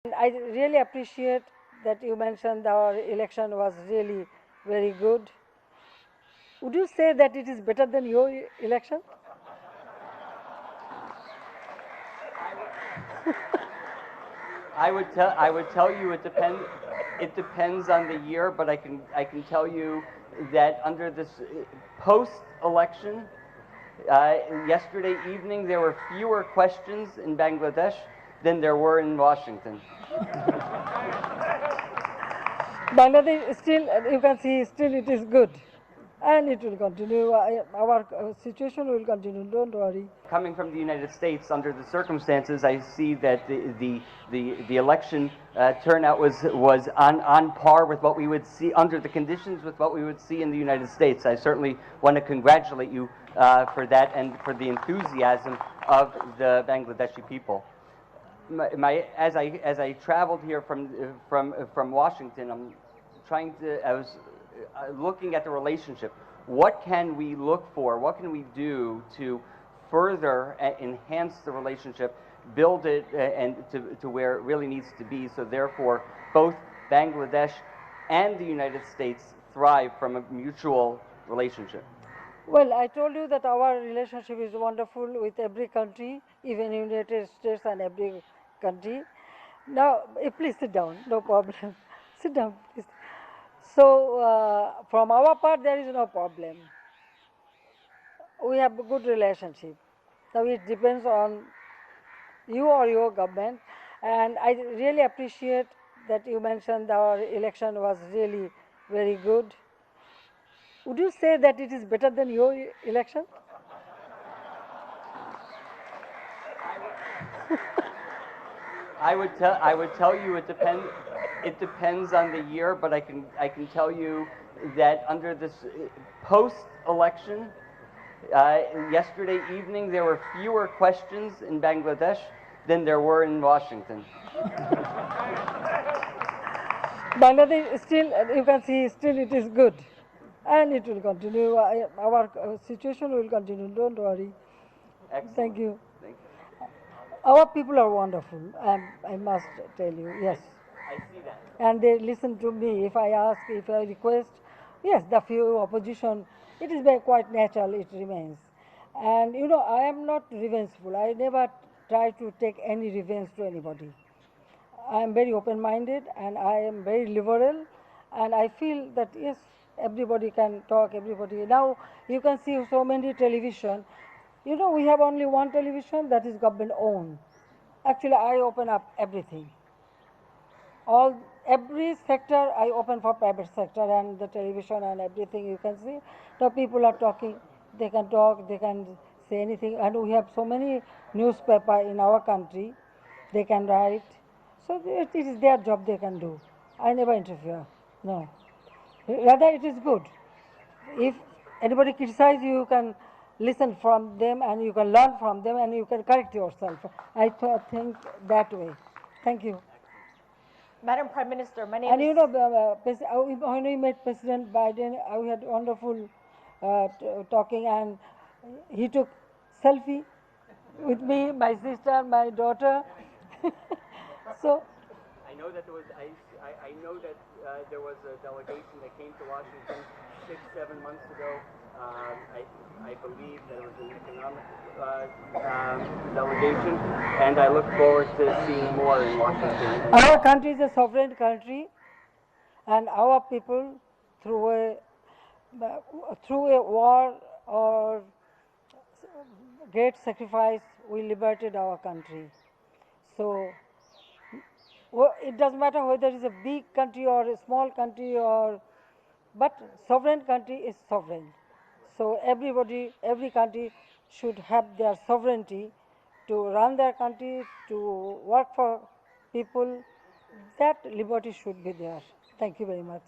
I really appreciate that you mentioned our election was really very good. Would you say that it is better than your election? I would tell you it depends on the year, but I can tell you that under this post election, yesterday evening there were fewer questions in Bangladesh than there were in Washington. Bangladesh still, you can see, still it is good. And it will continue. Our situation will continue. Don't worry. Coming from the United States, under the circumstances, I see that the election turnout was on par with what we would see under the conditions with what we would see in the United States. I certainly want to congratulate you for that and for the enthusiasm of the Bangladeshi people. As I traveled here from Washington, I was looking at the relationship. What can we look for? What can we do to further enhance the relationship, build it and to where it really needs to be, so therefore both Bangladesh and the United States thrive from a mutual relationship? Well, I told you that our relationship is wonderful with every country, even United States and every country. Now, please sit down, no problem. Sit down, please. So, from our part, there is no problem. We have a good relationship. Now, it depends on you or your government. And I really appreciate that you mentioned our election was really very good. Would you say that it is better than your election? I would tell you it depends on the year, but I can tell you that under this post election, yesterday evening there were fewer questions in Bangladesh than there were in Washington. Bangladesh still, you can see, still it is good. And it will continue. Our situation will continue. Don't worry. Excellent. Thank you. Thank you. Our people are wonderful. I must tell you. Yes. I see that. And they listen to me. If I ask, if I request, yes, the few opposition, it is very quite natural. It remains. And you know, I am not revengeful. I never try to take any revenge to anybody. I am very open-minded and I am very liberal, and I feel that yes, everybody can talk, everybody. Now you can see so many television. You know, we have only one television that is government owned. Actually, I open up everything. Every sector I open for private sector, and the television and everything you can see. The people are talking. They can talk. They can say anything, and we have so many newspaper in our country. They can write. So it is their job they can do. I never interfere. No. Rather, it is good. If anybody criticizes you, you can listen from them and you can learn from them and you can correct yourself. I think that way. Thank you. Madam Prime Minister, my name And you is... know, when we met President Biden, we had wonderful talking, and he took selfie with me, my sister, my daughter. So I know that I know that there was a delegation that came to Washington 6-7 months ago. I believe that it was an economic delegation, and I look forward to seeing more in Washington. our country is a sovereign country, and our people, through a war or great sacrifice, we liberated our country. So it doesn't matter whether it's a big country or a small country, but sovereign country is sovereign. So every country should have their sovereignty to run their country, to work for people. That liberty should be there. Thank you very much.